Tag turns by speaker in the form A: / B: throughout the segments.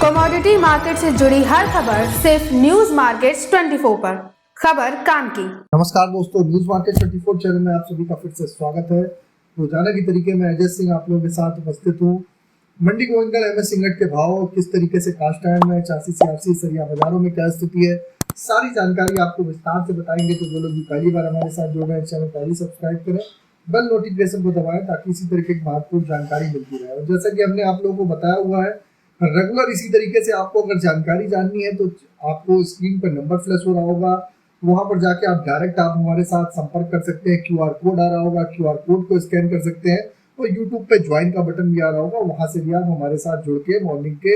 A: Commodity market से जुड़ी हर खबर सिर्फ न्यूज मार्केट्स 24 पर। खबर काम की।
B: नमस्कार दोस्तों, न्यूज मार्केट 24 चैनल में आप सभी का फिर से स्वागत है। रोजाना की तरीके में अजय सिंह आप लोगों के साथ उपस्थित हूँ। मंडी गोविंदगढ़ एमएस इंगट के भाव किस तरीके से कास्ट आयरन में, चासी सीआरसी सरिया बाजारों में क्या स्थिति है, सारी जानकारी आपको विस्तार से बताएंगे। तो जो लोग भी पहली बार हमारे साथ जुड़ रहे हैं, चैनल पहले सब्सक्राइब करें, बेल नोटिफिकेशन को दबाएं ताकि इसी तरीके की महत्वपूर्ण जानकारी मिलती रहे। और जैसा कि हमने आप लोगों को बताया हुआ है, रेगुलर इसी तरीके से आपको अगर जानकारी जाननी है तो आपको स्क्रीन पर नंबर फ्लैश हो रहा होगा, वहां पर जाके आप डायरेक्ट आप हमारे साथ संपर्क कर सकते हैं। क्यूआर कोड आ रहा होगा, क्यूआर कोड को स्कैन कर सकते हैं और यूट्यूब पे ज्वाइन का बटन भी आ रहा होगा, वहां से भी आप हमारे साथ जुड़ के मॉर्निंग के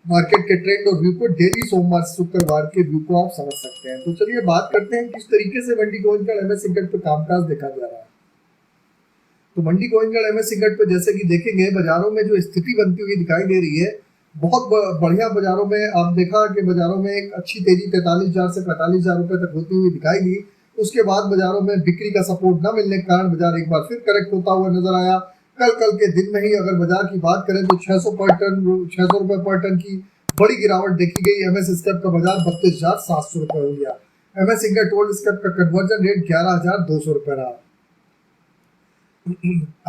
B: मार्केट के ट्रेंड और व्यू को डेली सोमवार से शुक्रवार के व्यू को आप समझ सकते हैं। तो चलिए बात करते हैं किस तरीके से मंडी गोविंदगढ़ एमएस इंगट पे कामकाज देखा जा रहा है। तो मंडी गोविंदगढ़ एमएस इंगट पे जैसे कि देखेंगे, बाजारों में जो स्थिति बनती हुई दिखाई दे रही है, बहुत बढ़िया बाजारों में आप देखा कि बाजारों में एक अच्छी तेजी 43,000 से 45,000 रुपए तक होती हुई दिखाई दी। उसके बाद बाजारों में बिक्री का सपोर्ट न मिलने के कारण बाजार एक बार फिर करेक्ट होता हुआ नजर आया। कल के दिन में ही अगर बाजार की बात करें तो 600 रुपए पर टन की बड़ी गिरावट देखी गई। एमएस स्क्रैप का बाजार 32,700 रुपए हो गया। एमएस इंगट ओल्ड स्क्रैप का कन्वर्जन रेट 11,200 रुपए रहा।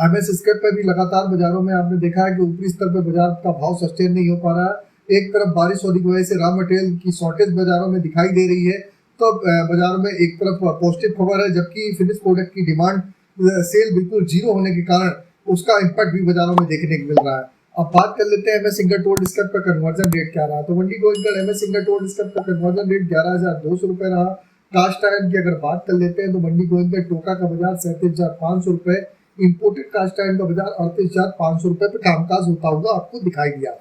B: एमएस स्क्रैप पे भी लगातार बाजारों में आपने देखा है कि ऊपरी स्तर पे बाजार का भाव सस्टेन नहीं हो पा रहा है। एक तरफ बारिश होने की वजह से रॉ मटेरियल की शॉर्टेज बाजारों में दिखाई दे रही है, तो बाजारों में एक तरफ पॉजिटिव खबर है, जबकि फिनिश प्रोडक्ट की डिमांड सेल बिल्कुल जीरो होने के कारण उसका इम्पैक्ट भी बाजारों में देखने को मिल रहा है। अब बात कर लेते हैं एमएस इंगट ओल्ड स्क्रैप का कन्वर्जन रेट क्या रहा। तो Mandi Gobindgarh MS ingot old scrap का कन्वर्जन रेट 11,200 रुपए रहा। कास्ट आयरन की अगर बात कर लेते हैं तो मंडी गोविंदगढ़ टोका का बाजार 37,500 रुपए, इंपोर्टेड कास्ट आयरन का बाजार 38,500 रुपए पे कामकाज होता हुआ आपको दिखाई दिया।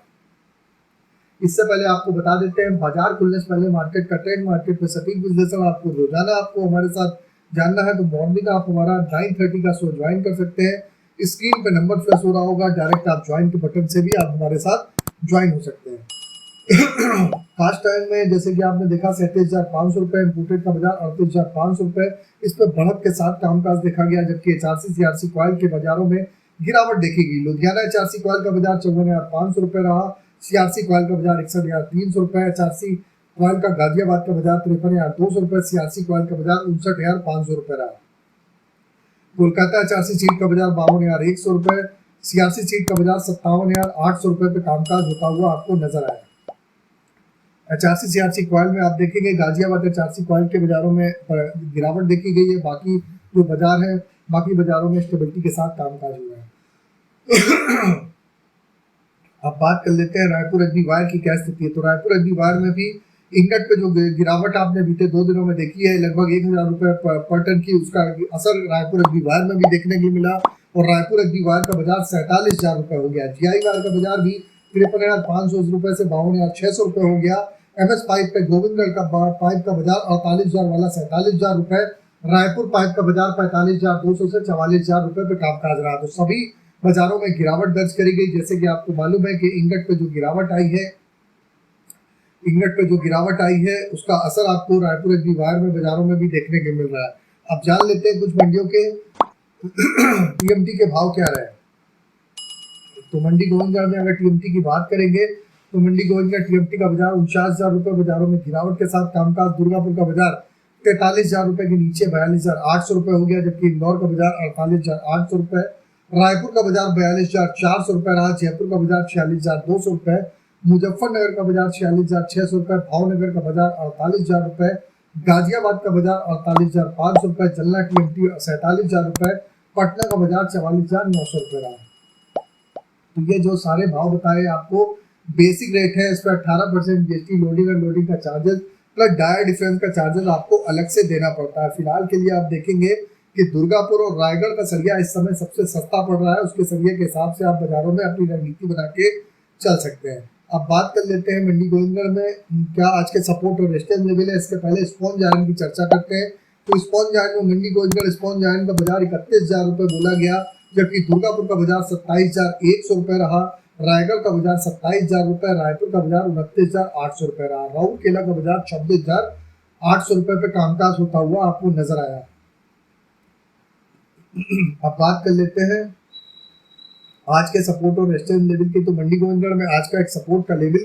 B: इससे पहले आपको बता देते हैं, बाजार खुलने से पहले मार्केट का ट्रेंड, मार्केट में सटीक विश्लेषण आपको रोजाना आपको हमारे साथ जानना है तो मॉर्निंग आप हमारा 9:30 का शो ज्वाइन कर सकते हैं। स्क्रीन पे नंबर फ्लैश हो रहा होगा, डायरेक्ट आप ज्वाइन के बटन से भी आप हमारे साथ ज्वाइन हो सकते हैं। कास्ट आयरन में जैसे कि आपने देखा 37,500 रुपए, इंपोर्टेड का बाजार 38,500 रुपए, इस पर बढ़त के साथ कामकाज देखा गया। जबकि एचआरसी सीआरसी कॉइल के बाजारों में गिरावट देखी गई। लुधियाना एचआरसी कॉइल का बाजार 54,500 रुपए रहा। सीआरसी कॉइल का बाजार 61,300 रुपए, एचआरसी कॉइल का गाजियाबाद का बाजार 53,200 रुपए, सीआरसी कॉइल का बाजार 59,500 रुपए रहा। कोलकाता एचआरसी सीट का बाजार 52,100 रुपए, सीआरसी सीट का बाजार 57,800 रुपए पे कामकाज होता हुआ आपको नजर आया। एचआरसी सीआरसी कॉइल में आप देखेंगे गाजियाबाद एचआरसी कॉइल के बाजारों में गिरावट देखी गई है। बाकी जो बाजार है, बाकी बाजारों में स्टेबिलिटी के साथ कामकाज हो रहा है। अब बात कर लेते हैं रायपुर एग्री वायर की क्या स्थिति है। तो रायपुर एग्री वायर में भी इंगट पे जो गिरावट आपने बीते 2 दिनों में देखी है, लगभग 1,000 रुपए पर टन की, उसका असर रायपुर एग्री वायर में भी देखने को मिला। और रायपुर एग्री वायर का बाजार 47,000 रुपए हो गया। जीआई वायर का बाजार भी 53,500 रुपए से 52,600 रुपए हो गया। एमएस पाइप पे गोविंदगढ़ का पाइप का बाजार 48,000 वाला 47,000 रुपए, रायपुर पाइप का बाजार 45,200 से 44,000 रुपए पे कामकाज रहा। तो सभी बाजारों में गिरावट दर्ज करी गई। जैसे कि आपको मालूम है कि इंगट पे जो गिरावट आई है, उसका असर आपको रायपुर एग्री वायर में बाजारों में भी देखने को मिल रहा है। अब जान लेते हैं कुछ मंडियों के टीएमटी के भाव क्या रहे। तो मंडी गोविंदगढ़ में अगर टीएमटी की बात करेंगे तो मंडी गोविंदगढ़ टीएमटी का बाजार 49,000 रुपए बाजारों में गिरावट के साथ कामकाज। दुर्गापुर का बाजार 43,000 रुपए के नीचे 42,800 रुपए हो गया। जबकि इंदौर का बाजार 48,800 रुपए, रायपुर का बाजार 42,400 रुपए रहा। जयपुर का बाजार 46,200 रुपए, मुजफ्फरनगर का बाजार 46,600 रुपए, भावनगर का बाजार 48,000 रुपए, गाजियाबाद का बाजार 48,500 रुपए, जलना टीएमटी 47,000 रुपए, पटना का बाजार 44,900 रुपए रहा। तो ये जो सारे भाव बताए आपको बेसिक रेट है, इस पर 18% जीएसटी, लोडिंग और लोडिंग का चार्जेस प्लस डायर डिफरेंस का चार्जेस आपको अलग से देना पड़ता है। फिलहाल के लिए आप देखेंगे कि दुर्गापुर और रायगढ़ का सरिया इस समय सबसे सस्ता पड़ रहा है। उसके सरिये के हिसाब से आप बाजारों में अपनी रणनीति बना के चल सकते हैं। अब बात कर लेते हैं मंडी गोविंदगढ़ में क्या आज के सपोर्ट और रेजिस्टेंस लेवल है। इसके पहले स्पॉन्ज आयरन की चर्चा करते हैं। तो स्पॉन्ज आयरन में मंडी गोविंदगढ़ स्पॉन्ज आयरन का बाजार 31,000 रुपए बोला गया। जबकि दुर्गापुर का बाजार 27,100 रुपए रहा, रायगढ़ का बाजार 27,000 रुपए, रायपुर का बाजार 29,800 रुपए रहा। राउरकेला का बाजार 26,800 रुपए पे कामकाज होता हुआ आपको नजर आया। अब बात कर लेते हैं आज के सपोर्ट और रेजिस्टेंस लेवल की, तो मंडी गोविंदगढ़ में आज का एक सपोर्ट का लेवल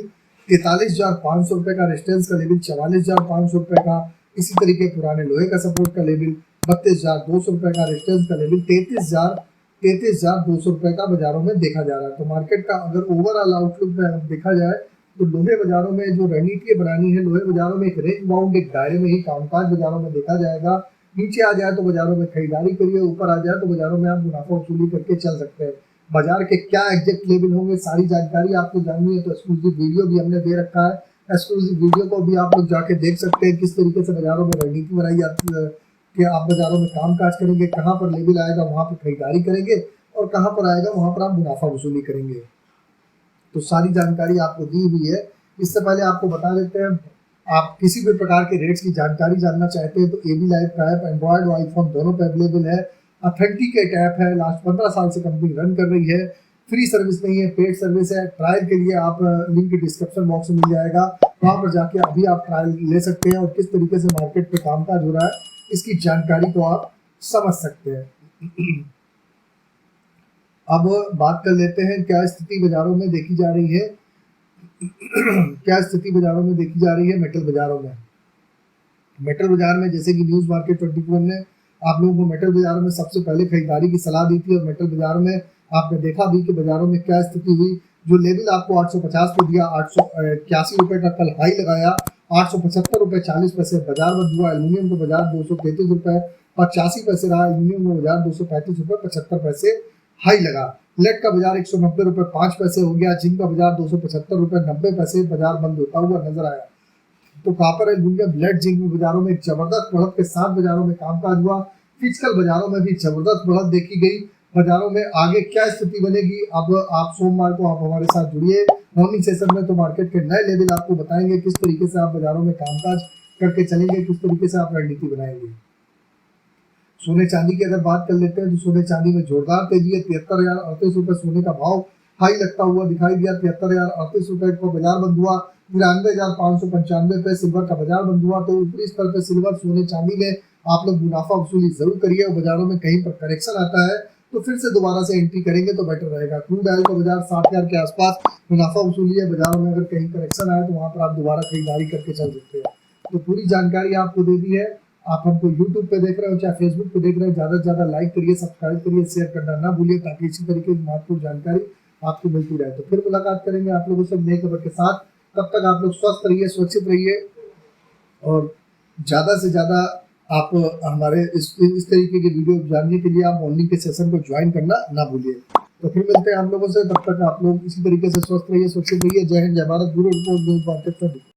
B: 43,500 रुपये का, रेजिस्टेंस का लेवल 44,500 रुपये का। इसी तरीके पुराने लोहे का सपोर्ट का लेवल 32,200 रुपये का, रेजिस्टेंस का लेवल 33,200 रुपये का बाजारों में देखा जा रहा है। तो मार्केट का अगर ओवरऑल आउटलुक में देखा जाए तो लोहे बाजारों में जो रणनीति बनानी है, लोहे बाजारों में एक रेंज बाउंड एक दायरे में ही कामकाज बाजारों में देखा जाएगा। नीचे आ जाए तो बाजारों में खरीदारी करिए, ऊपर आ जाए तो बाजारों में आप मुनाफा वसूली करके चल सकते हैं। बाजार के क्या एग्जैक्ट लेवल होंगे, सारी जानकारी आपको जाननी है तो एक्सक्लूसिव वीडियो भी हमने दे रखा है। एक्सक्लूसिव वीडियो को भी आप लोग जाके देख सकते हैं किस तरीके से बाजारों में रणनीति बनाई जाती है कि आप बाजारों में कामकाज करेंगे, कहाँ पर लेवल आएगा वहाँ पर खरीदारी करेंगे और कहाँ पर आएगा वहाँ पर आप मुनाफा वसूली करेंगे। तो सारी जानकारी आपको दी हुई है। इससे पहले आपको बता देते हैं, आप किसी भी प्रकार के रेट्स की जानकारी जानना चाहते हैं तो AB लाइव का ऐप एंड्रॉयड और आईफोन दोनों पे अवेलेबल है। ऑथेंटिकेट ऐप है, लास्ट 15 साल से कंपनी रन कर रही है। फ्री सर्विस नहीं है, पेड सर्विस है। ट्रायल के लिए आप लिंक डिस्क्रिप्शन बॉक्स में मिल जाएगा, वहाँ पर जाके अभी आप ट्रायल ले सकते हैं और किस तरीके से मार्केट पे कामकाज हो रहा है इसकी जानकारी को आप समझ सकते हैं। अब बात कर लेते हैं क्या स्थिति बाजारों में देखी जा रही है। क्या स्थिति बाजारों में देखी जा रही है मेटल बाजारों में। मेटल बाजार में जैसे कि न्यूज मार्केट 24 ने आप लोगों को मेटल बाजार में सबसे पहले खरीदारी की सलाह दी थी और मेटल बाजार में आपने देखा भी कि बाजारों में क्या स्थिति हुई। जो लेवल आपको 850 पे दिया, 881 रुपये का कल हाई लगाया, 875 रुपये 40 पैसे बाजार बंद हुआ। एल्यूमिनियम का बाजार 233 रुपये 85 पैसे रहा। एल्यूमिनियम का बाजार 235 रुपये 75 पैसे हाई लगा। लेड का बाजार 190 रुपये 5 पैसे हो गया। जिंक का बाजार 275 रुपये 90 पैसे बाजार बंद होता हुआ नजर आया। तो कॉपर, एल्यूमिनियम, लेड, जिंक बाजारों में जबरदस्त बढ़त के साथ बाजारों में कामकाज हुआ। फिजिकल बाजारों में भी जबरदस्त बढ़त देखी गई। बाजारों में आगे क्या स्थिति बनेगी, अब आप सोमवार को आप हमारे साथ जुड़िए मॉर्निंग सेशन में, तो मार्केट के नए लेवल आपको बताएंगे किस तरीके से आप बाजारों में कामकाज करके चलेंगे, किस तरीके से आप रणनीति बनाएंगे। सोने चांदी की अगर बात कर लेते हैं तो सोने चांदी में जोरदार तेजी है। 73,038 रुपये सोने का भाव हाई लगता हुआ दिखाई दिया। 73,038 रुपये को बाजार बंद हुआ। 93,595 पे सिल्वर का बाजार बंद हुआ। तो ऊपरी स्तर पर सिल्वर, सोने चांदी में आप लोग मुनाफा वसूली जरूर करिए और बाजारों में कहीं पर करेक्शन आता है तो फिर से दोबारा से एंट्री करेंगे तो बेटर रहेगा। क्रूड ऑयल का बाजार 60,000 के आसपास मुनाफा वसूली है। बाजारों में अगर कहीं करेक्शन आए तो वहाँ पर आप दोबारा खरीदारी करके चल सकते हैं। तो पूरी जानकारी आपको दे दी है। आप हमको यूट्यूब पे देख रहे हो चाहे फेसबुक पे देख रहे हो, ज़्यादा से ज़्यादा लाइक करिए, सब्सक्राइब करिए, शेयर करना ना भूलिए ताकि इसी तरीके की महत्वपूर्ण जानकारी आपको मिलती रहे। तो फिर मुलाकात करेंगे आप लोगों से नई खबर के साथ। तब तक आप लोग स्वस्थ रहिए, सुरक्षित रहिए और ज़्यादा से ज़्यादा आप हमारे इस तरीके के वीडियो जानने के लिए आप मॉर्निंग के सेशन को ज्वाइन करना ना भूलिए। तो फिर मिलते हैं हम लोगों से, तब तक आप लोग इसी तरीके से स्वस्थ रहिए, सुरक्षित रहिए। जय हिंद, जय Bharat. Bureau report news market.